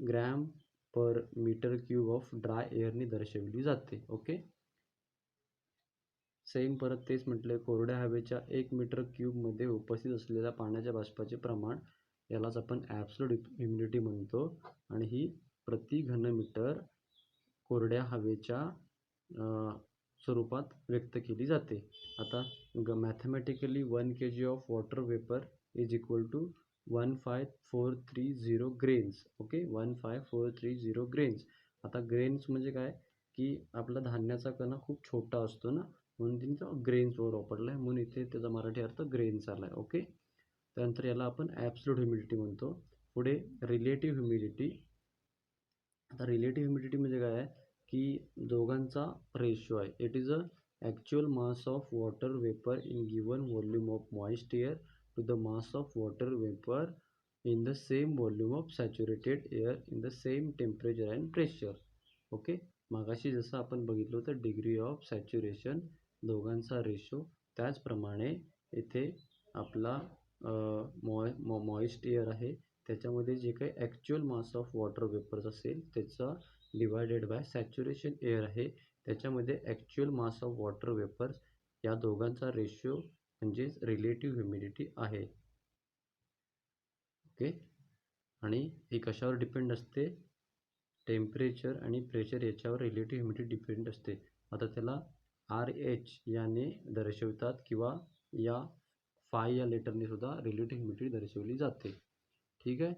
gram per metre cube of dry एअरनी दर्शवली जाते, ओके. सेम परत तेच म्हटलं, कोरड्या हवेच्या 1 मीटर क्यूबमध्ये उपस्थित असलेल्या पाण्याच्या बाष्पाचे प्रमाण, यालाच आपण ॲब्सोल्यूट ह्युमिडिटी म्हणतो, आणि ही प्रति घनमीटर कोरड्या हवेच्या स्वरूपात व्यक्त केली जाते. आता mathematically 1 kg of water vapour is equal to 1540 grains, okay, 1540 grains. आता ग्रेन्स म्हणजे काय की आपला धान्याचा कणा खूप छोटा असतो ना, म्हणून त्यांचा ग्रेन्सवर वापरला आहे, म्हणून इथे त्याचा मराठी अर्थ ग्रेन्स आला आहे, ओके. त्यानंतर याला आपण ॲब्सोल्यूट ह्युमिडिटी म्हणतो. पुढे रिलेटिव्ह ह्युमिडिटी. आता रिलेटिव्ह ह्युमिडिटी म्हणजे काय आहे की दोघांचा रेशो आहे. It is a actual mass of water vapour in given volume of moist air to the mass of water vapour in the same volume of saturated air in the same temperature and pressure, okay. मगाशी जसं आपण बघितलं होतं degree of saturation, दोघांचा ratio, त्याचप्रमाणे इथे आपला moist air आहे, त्याच्यामध्ये जे काही actual mass of water vapours असेल त्याचा डिवायडेड बाय सॅच्युरेशन एअर आहे, त्याच्यामध्ये actual mass of water vapours, या दोघांचा रेशो म्हणजेच रिलेटिव्ह ह्युमिडिटी आहे, ओके. आणि ही कशावर डिपेंड असते? टेम्परेचर आणि प्रेशर याच्यावर रिलेटिव्ह ह्युमिडिटी डिपेंड असते. आता त्याला RH याने दर्शवतात, किंवा या फाय या लेटरने सुद्धा रिलेटिव्ह ह्युमिडिटी दर्शवली जाते, ठीक आहे.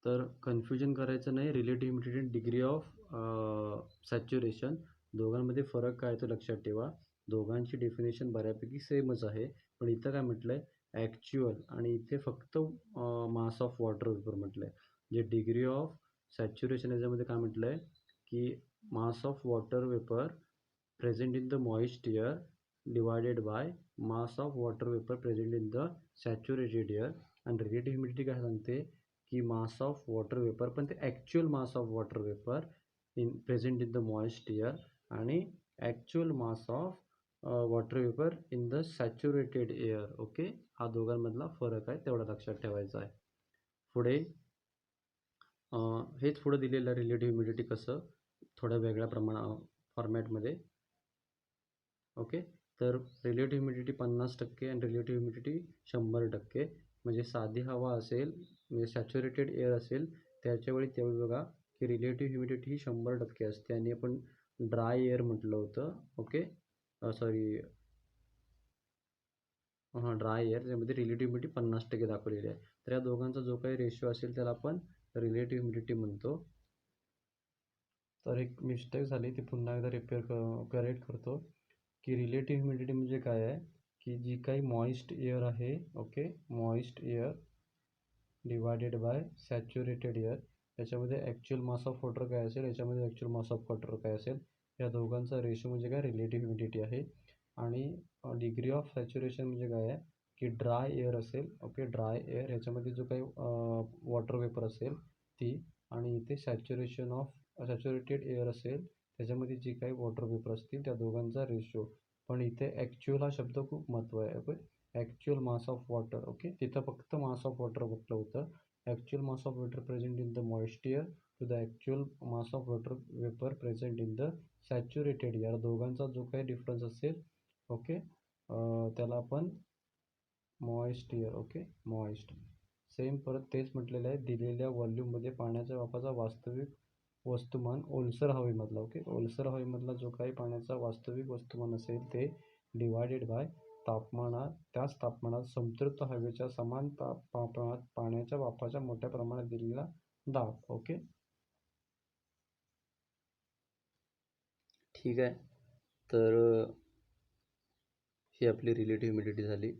तर कन्फ्युजन करायचं नाही. रिलेटिव्ह ह्युमिडिटी आणि डिग्री ऑफ सॅच्युरेशन दोघांमध्ये फरक काय तो लक्षात ठेवा. दोघांची डेफिनेशन बऱ्यापैकी सेमच आहे, पण इथं काय म्हटलं आहे? ॲक्च्युअल, आणि इथे फक्त मास ऑफ वॉटर वेपर म्हटलं आहे. जे डिग्री ऑफ सॅच्युरेशन याच्यामध्ये काय म्हटलं आहे की mass of water vapour present in the moist air divided by mass of water vapour present in the saturated air. आणि रिलेटिव्ह ह्युमिडिटी काय सांगते की मास ऑफ वॉटर वेपर, पण ते actual mass of water vapour present in the moist air, आणि actual mass of water vapour in the saturated air. Okay, हा दोघांमधला फरक आहे, तेवढा लक्षात ठेवायचा आहे. पुढे हेच पुढं दिलेलं रिलेटिव्ह ह्युमिडिटी कसं थोड्या वेगळ्या फॉर्मॅटमध्ये. ओके, तर रिलेटिव्ह ह्युमिडिटी 50% आणि रिलेटिव्ह ह्युमिडिटी 100%. म्हणजे साधी हवा असेल, म्हणजे सॅच्युरेटेड एअर असेल, त्याच्यावेळी तेवढी बघा की रिलेटिव्ह ह्युमिडिटी ही 100% असते आणि आपण ड्राय एअर म्हटलं होतं. ओके, सॉरी, ड्राय एअर, त्यामध्ये रिलेटिव्ह ह्युमिडिटी 50% दाखवलेली आहे. तर या दोघांचा जो काही रेशो असेल त्याला आपण रिलेटिव्ह ह्युमिडिटी म्हणतो. तर एक मिस्टेक झाली, ती पुन्हा एकदा करेक्ट करतो की रिलेटिव्ह ह्युमिडिटी म्हणजे काय आहे की जी काही मॉइस्ट एअर आहे, okay, moist air divided bye saturated air, याच्यामध्ये ॲक्च्युअल मास ऑफ वॉटर काय असेल, याच्यामध्ये ॲक्च्युअल मास ऑफ वॉटर काय असेल, या दोघांचा रेशो म्हणजे काय रिलेटिव्ह ह्युमिडिटी आहे. आणि डिग्री ऑफ सॅच्युरेशन म्हणजे काय आहे की ड्राय एअर असेल, ओके, ड्राय एअर ह्याच्यामध्ये जो काही वॉटर वेपर असेल ती, आणि इथे सॅच्युरेटेड एअर असेल त्याच्यामध्ये जी काही वॉटर वेपर असतील त्या दोघांचा रेशो. पण इथे ॲक्च्युअल हा शब्द खूप महत्त्व आहे. Okay, actual mass of water. Okay, तिथं फक्त मास ऑफ वॉटर म्हटलं होतं. Actual mass of water present in the moist air to the actual mass of water vapour present in the saturated air, दोघांचा जो काही डिफरन्स असेल, okay, त्याला आपण moist air. Okay, moist. Same परत तेच म्हटलेलं आहे, दिलेल्या व्हॉल्यूममध्ये पाण्याच्या वाफाचा वास्तविक वस्तुमान ओलसर हवेमधला. ओके, ओलसर हवेमधला जो काही पाण्याचा वास्तविक वस्तुमान असेल ते डिवायडेड बाय तापमानात, त्याच तापमानात संतृप्त हवेच्या समान तापमानात पाण्याच्या वाफाच्या मोठ्या प्रमाणात दिलेला दाब. ओके, ठीक आहे. तर ही आपली रिलेटिव्ह ह्युमिडिटी झाली.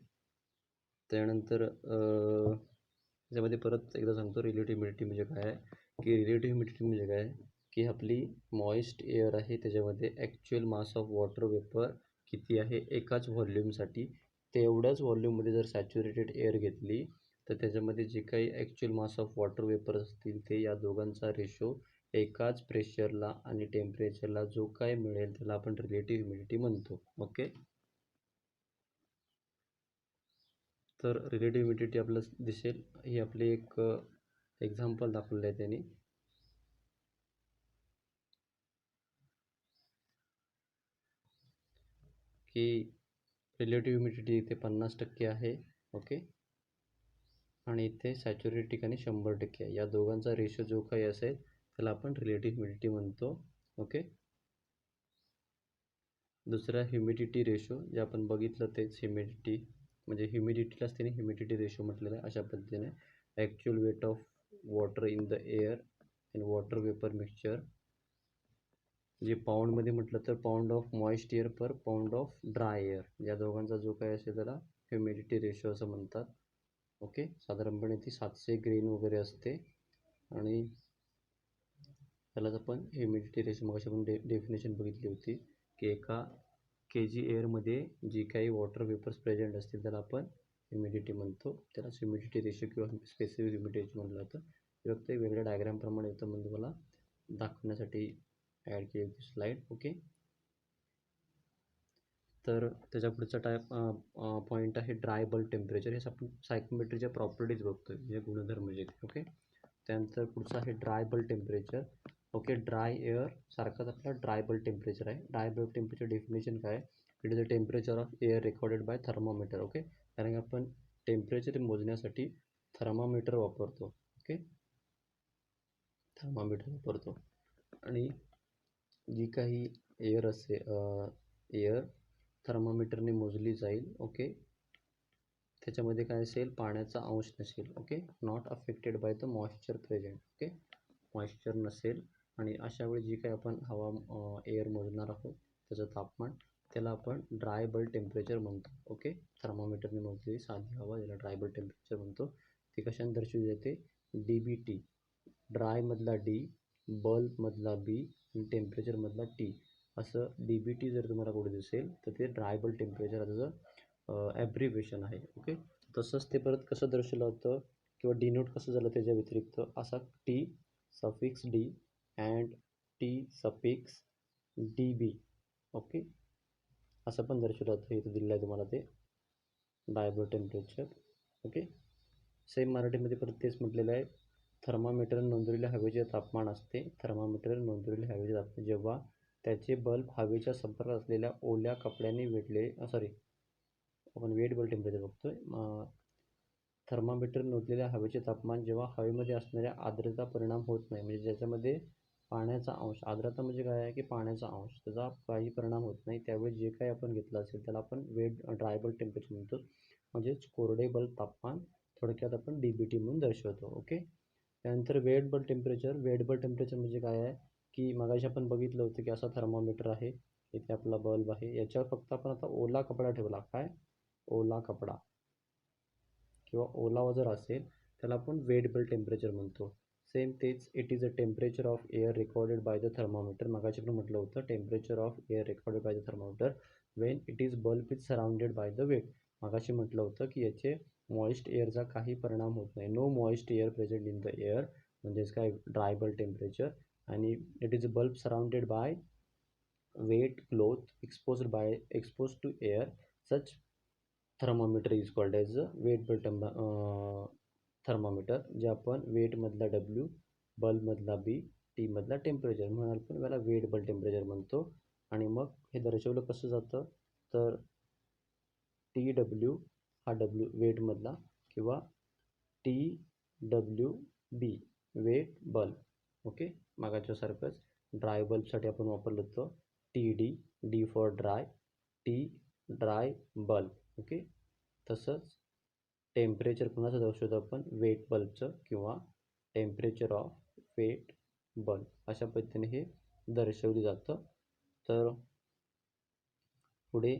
त्यानंतर त्याच्यामध्ये परत एकदा सांगतो रिलेटिव्ह ह्युमिडिटी म्हणजे काय आहे की रिलेटिव्ह ह्युमिडिटी म्हणजे काय की आपली मॉइस्ट एअर आहे त्याच्यामध्ये actual mass of water vapour किती आहे एकाच व्हॉल्यूमसाठी, तेवढ्याच व्हॉल्यूममध्ये जर सॅच्युरेटेड एअर घेतली तर त्याच्यामध्ये जे काही actual mass of water vapour असतील ते या दोघांचा रेशो एकाच प्रेशरला आणि टेम्परेचरला जो काय मिळेल त्याला आपण रिलेटिव्ह ह्युमिडिटी म्हणतो. ओके, तर रिलेटिव्ह ह्युमिडिटी आपल्याला दिसेल, ही आपली एक एक्झाम्पल दाखवलं आहे त्यांनी की रिलेटिव्ह ह्युमिडिटी इथे 50% आहे. ओके, आणि इथे सॅच्युरेटेड ठिकाणी 100% आहे. या दोघांचा रेशो जो काही असेल त्याला आपण रिलेटिव्ह ह्युमिडिटी म्हणतो. ओके, दुसरा ह्युमिडिटी रेशो जे आपण बघितलं तेच ह्युमिडिटी, म्हणजे ह्युमिडिटीलाच त्याने ह्युमिडिटी रेशो म्हटलेलं आहे. अशा पद्धतीने actual weight of water in the air and water vapour mixture, जे पाऊंडमध्ये म्हटलं तर pound of moist air per pound of dry air, या दोघांचा जो काही असेल त्याला ह्युमिडिटी रेशो असं म्हणतात. ओके, साधारणपणे ती 700 ग्रेन वगैरे असते. आणि त्यालाच आपण ह्युमिडिटी रेशो मग आपण डेफिनेशन बघितली होती की एका kg एअरमध्ये जी काही वॉटर वेपर्स प्रेझेंट असतील त्याला आपण ह्युमिडिटी म्हणतो. त्यालाच ह्युमिडिटी रेशो किंवा स्पेसिफिक ह्युमिडिटी म्हटलं जातं. फक्त वेगळ्या डायग्रामप्रमाणे येतं म्हणजे मला दाखवण्यासाठी ॲड केली होती स्लाईड. ओके, तर त्याच्या पुढचा पॉईंट आहे ड्राय बल्ब टेम्परेचर. हे आपण सायकोमेट्रीच्या प्रॉपर्टीज बघतोय, म्हणजे गुणधर्म जे. ओके, त्यानंतर पुढचं आहे dry bulb temperature. Okay, dry air सारखाच आपला ड्राय बल्ब टेम्परेचर आहे. ड्राय बल्ब टेम्परेचर डेफिनेशन काय, it is the temperature of air recorded by thermometer. Okay, कारण की आपण टेम्परेचर मोजण्यासाठी थर्मामीटर वापरतो. ओके, थर्मामीटर वापरतो. आणि जी काही एअर एअर थर्मामीटरने मोजली जाईल, ओके, त्याच्यामध्ये काय असेल, पाण्याचा अंश नसेल. Okay, not affected by the moisture present. Okay, moisture नसेल. आणि अशा वेळी जी काही आपण हवा एअर मोजणार आहोत त्याचं तापमान, त्याला आपण ड्राय बल्ब टेम्परेचर म्हणतो. ओके, थर्मामीटरने मोजलेली साधी हवा याला ड्राय बल्ब टेम्परेचर म्हणतो. ती कशाने दर्शवली जाते, DBT, ड्रायमधला D, बल्बमधला B आणि टेम्परेचरमधला T, असं DBT जर तुम्हाला कुठे दिसेल तर ते ड्राय बल्ब टेम्परेचर त्याचं ॲब्रिव्हिएशन आहे. ओके, तसंच ते परत कसं दर्शवलं होतं किंवा डिनोट कसं झालं त्याच्या व्यतिरिक्त असा T suffix D and T suffix DB. Okay, असं पण दर्शवलं जातं. इथे दिलं आहे तुम्हाला ते ड्रायबल टेम्परेचर. ओके. सेम मराठीमध्ये परत तेच म्हटलेलं आहे. थर्मामीटर नोंदवलेल्या हवेचे तापमान असते. थर्मामीटर नोंदवलेल्या हवेचे तापमान जेव्हा त्याचे बल्ब हवेच्या संपर्कात असलेल्या ओल्या कपड्याने वेढले आपण वेट बल्ब टेम्परेचर बघतोय. थर्मामीटर नोंदलेल्या हवेचे तापमान जेव्हा हवेमध्ये असणाऱ्या आर्द्रता परिणाम होत नाही, म्हणजे ज्याच्यामध्ये पाण्याचा अंश, आर्द्रता म्हणजे काय आहे की पाण्याचा अंश, त्याचा काही परिणाम होत नाही, त्यावेळी जे काही आपण घेतलं असेल त्याला आपण ड्राय बल्ब टेम्परेचर म्हणतो, म्हणजेच कोरडे बल्ब तापमान, थोडक्यात आपण DBT म्हणून दर्शवतो. ओके. त्यानंतर वेट बल्ब टेम्परेचर म्हणजे काय आहे की मगाशी आपण बघितलं होतं की असा थर्मामीटर आहे, इथे आपला बल्ब आहे, याच्यावर फक्त आपण आता ओला कपडा ठेवला. काय? ओला कपडा किंवा ओलावा जर असेल त्याला आपण वेट बल्ब टेम्परेचर म्हणतो. सेम तेच, it is a temperature of air recorded by the thermometer. मगाशी पण म्हटलं होतं temperature of air recorded by the thermometer when it is bulb is surrounded by the wet. मगाशी म्हटलं होतं की याचे मॉइस्ट एअरचा काही परिणाम होत नाही. No moist air present in the air, म्हणजेच काय ड्राय बल्ब टेम्परेचर. आणि it is a bulb surrounded by wet cloth exposed to air. Such thermometer is called as a weight thermometer, जे आपण वेटमधला W, बल्बमधला B, टी मधला temperature म्हणून आपण याला weight bulb temperature म्हणतो. आणि मग हे दर्शवलं कसं जातं तर TW हा W वेटमधला किंवा TWB वेट बल्ब. ओके. मागाच्यासारखंच ड्राय बल्बसाठी आपण वापरलं होतं D for dry, T dry bulb. Okay. तसंच टेम्परेचर कुणाचं दर्शवतो आपण? वेट बल्बचं किंवा टेम्परेचर ऑफ वेट बल्ब, अशा पद्धतीने हे दर्शवलं जातं. तर पुढे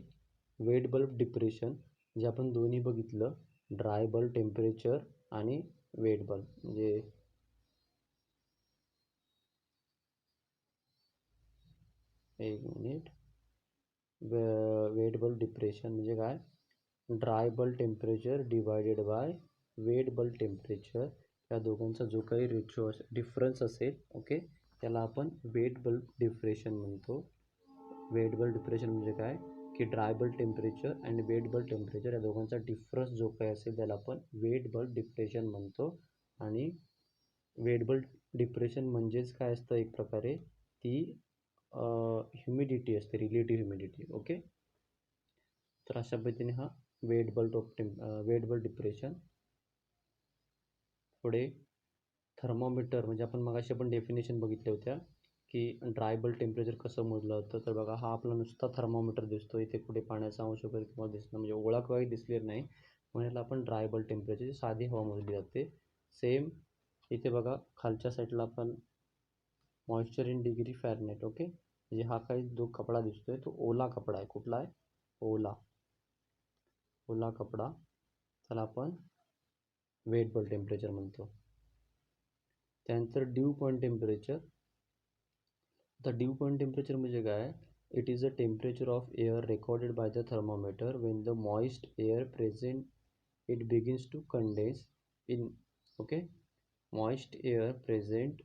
वेट बल्ब डिप्रेशन, जे आपण दोन्ही बघितलं, ड्राय बल्ब टेम्परेचर आणि वेट बल्ब. म्हणजे एक मिनिट, वेट बल्ब डिप्रेशन म्हणजे काय? Dry bulb temperature divided by weight bulb temperature, या दोघांचा जो काही रेशो डिफरन्स असेल, ओके, त्याला आपण वेट बल्ब डिप्रेशन म्हणतो. वेट बल्ब डिप्रेशन म्हणजे काय की ड्राय बल्ब टेम्परेचर आणि वेट बल्ब टेम्परेचर या दोघांचा डिफरन्स जो काही असेल त्याला आपण वेट बल्ब डिप्रेशन म्हणतो. आणि वेट बल्ब डिप्रेशन म्हणजेच काय असतं, एक प्रकारे ती ह्युमिडिटी असते, रिलेटिव्ह ह्युमिडिटी. ओके. तर अशा पद्धतीने हा वेट बल्ब डिप्रेशन. पुढे थर्मोमीटर, म्हणजे आपण मगाशी आपण डेफिनेशन बघितल्या होत्या की ड्राय बल्ब टेम्परेचर कसं मोजलं होतं. तर बघा, हा आपला नुसता थर्मोमीटर दिसतो, इथे कुठे पाण्याचा अंश वगैरे किंवा दिसणं म्हणजे ओळख काही दिसलेली नाही, म्हणून आपण ड्राय बल्ब टेम्परेचर, साधी हवा मोजली जाते. सेम इथे बघा खालच्या साईडला आपण moisture in degree Fahrenheit. Okay. म्हणजे हा काही जो कपडा दिसतोय तो ओला कपडा आहे. कुठला आहे? ओला कपडा, त्याला आपण वेट बल्ब टेम्परेचर म्हणतो. त्यानंतर ड्यू पॉईंट टेम्परेचर. तर ड्यू पॉईंट टेम्परेचर म्हणजे काय? It is a temperature of air recorded by the thermometer when the moist air present it begins to condense in. Okay. Moist air present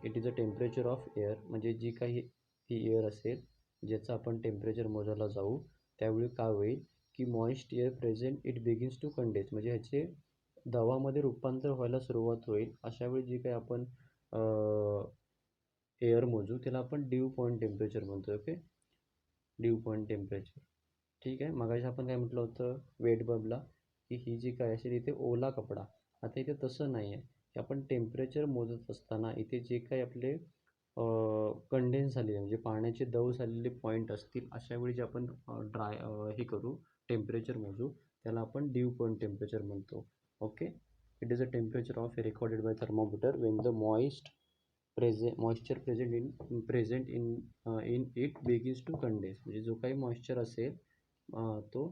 it is a temperature of air, म्हणजे जी काही ती air असेल ज्याचं आपण temperature मोजायला जाऊ, त्यावेळी काय होईल की moist air present it begins to condense, म्हणजे ह्याचे दवामध्ये रूपांतर व्हायला सुरुवात होईल. अशावेळी जी काही आपण एअर मोजू त्याला आपण ड्यू पॉईंट टेम्परेचर म्हणतो. ओके. Due point temperature. ठीक आहे. मगाशी आपण काय म्हटलं होतं वेट बल्बला की ही जी काय असेल इथे ओला कपडा. आता इथे तसं नाही आहे की आपण टेम्परेचर मोजत असताना इथे जे काही आपले कंडेन्स झालेले म्हणजे पाण्याचे दव झालेले पॉईंट असतील, अशावेळी जे आपण हे करू, टेम्परेचर मोजू, त्याला आपण ड्यू पॉईंट टेम्परेचर म्हणतो. Okay. It is a temperature of a recorded by thermometer when the moisture present in it begins to condense, म्हणजे जो काही मॉइश्चर असेल तो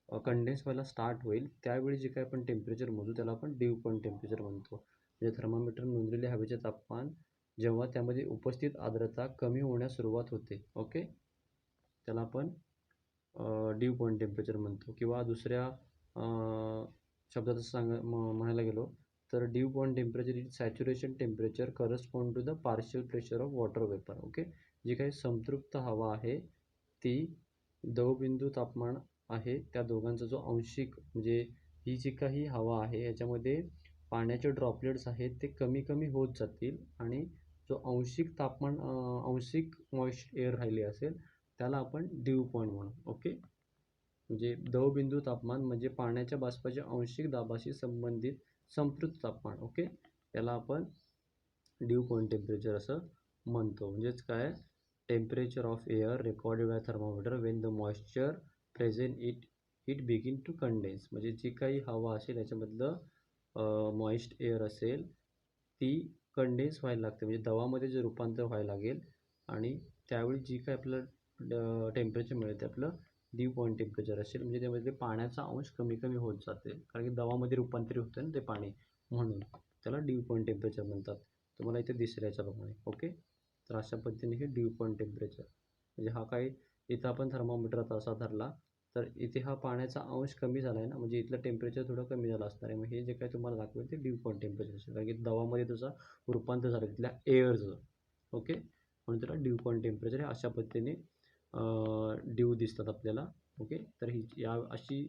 कंडेन्स व्हायला स्टार्ट होईल, त्यावेळी जे काही आपण टेम्परेचर मोजू त्याला आपण ड्यू पॉईंट टेम्परेचर म्हणतो. म्हणजे थर्मामीटर नोंदलेले हवेचे तापमान जेव्हा त्यामध्ये उपस्थित आर्द्रता कमी होण्यास सुरुवात होते, ओके, त्याला आपण ड्यू पॉईंट टेम्परेचर म्हणतो. किंवा दुसऱ्या शब्दात म्हणायला गेलो तर dew point temperature is saturation temperature correspond to the partial pressure of water vapour. Okay. जी काही संतृप्त हवा आहे ती दवबिंदू तापमान आहे त्या दोघांचा जो आंशिक म्हणजे ही जी काही हवा आहे याच्यामध्ये पाण्याचे ड्रॉपलेट्स आहेत ते कमी कमी होत जातील आणि जो आंशिक तापमान आंशिक मॉइस्ट एअर राहिली असेल त्याला आपण ड्यू पॉईंट म्हणू. ओके, म्हणजे दवबिंदू तापमान म्हणजे पाण्याच्या बाष्पाच्या आंशिक दाबाशी संबंधित संतृप्त तापमान. ओके, याला आपण ड्यू पॉईंट टेम्परेचर असं म्हणतो. म्हणजेच काय, temperature of air recorded by thermometer when the moisture present it begin to condense. म्हणजे जी काही हवा असेल याच्यामधलं मॉइस्ट एअर असेल ती कंडेन्स व्हायला लागते, म्हणजे दवामध्ये जे रूपांतर व्हायला लागेल आणि त्यावेळी जी काही आपलं टेम्परेचर मिळते आपलं ड्यू पॉईंट टेम्परेचर असेल. म्हणजे त्यामध्ये पाण्याचा अंश कमी कमी होत जाते कारण की दवामध्ये रूपांतरित होते ना ते पाणी, म्हणून त्याला ड्यू पॉईंट टेम्परेचर म्हणतात. तुम्हाला इथे दिसेल याच्याप्रमाणे. ओके, तर अशा पद्धतीने हे ड्यू पॉईंट टेम्परेचर म्हणजे हा काही इथं आपण थर्मामीटर असा धरला तर इथे हा पाण्याचा अंश कमी झाला आहे ना, म्हणजे इथलं टेम्परेचर थोडं कमी झालं असणार आहे. मग हे जे काही तुम्हाला दाखवेल ते ड्यू पॉईंट टेम्परेचर असेल कारण की दवामध्ये त्याचा रूपांतर झालं तिथल्या एअरचं. ओके, म्हणून त्याला ड्यू पॉईंट टेम्परेचर हे अशा पद्धतीने ड्यू दिसतात आपल्याला. ओके, तर ही या अशी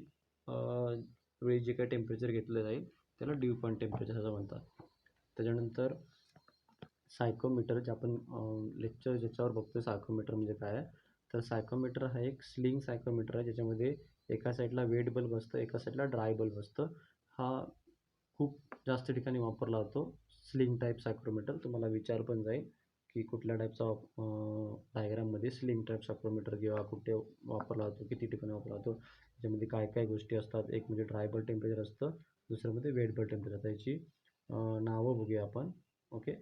वेळी जे काही टेम्परेचर घेतलं जाईल त्याला ड्यू पॉईंट टेम्परेचर असं म्हणतात. त्याच्यानंतर सायकोमीटर जे आपण लेक्चर ज्याच्यावर बघतो सायकोमीटर म्हणजे काय आहे, तर सायकोमीटर हा एक स्लिंग सायकोमीटर आहे ज्याच्यामध्ये एका साईडला वेट बल्ब असतं, एका साईडला ड्राय बल्ब असतं. हा खूप जास्त ठिकाणी वापरला जातो स्लिंग टाईप सायकोमीटर. तुम्हाला विचार पण जाईल की कुठल्या टाईपचा डायग्राममध्ये स्लिंग टाईप सायकोमीटर किंवा कुठे वापरला जातो, किती ठिकाणी वापरला जातो, त्याच्यामध्ये काय काय गोष्टी असतात. एक म्हणजे ड्राय बल्ब टेम्परेचर असतं, दुसऱ्यामध्ये वेट बल्ब टेम्परेचर. त्याची नावं बघूया आपण. ओके,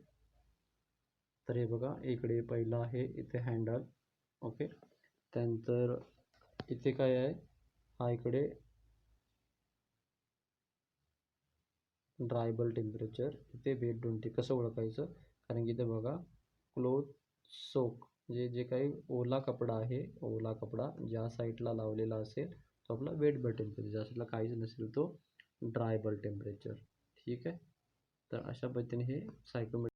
तर हे बघा इकडे पहिलं आहे इथे हँडल. ओके, त्यानंतर इथे काय आहे, हा इकडे ड्राय बल्ब टेम्परेचर, इथे वेट डोंटी. कसं ओळखायचं, कारण की इथे बघा क्लोथ सोक म्हणजे जे काही ओला कपडा आहे, ओला कपडा ज्या साईडला लावलेला असेल तो आपला वेट बल्ब टेम्परेचर, ज्या साईडला काहीच नसेल तो ड्राय बल्ब टेम्परेचर. ठीक आहे, तर अशा पद्धतीने हे सायकोमीटर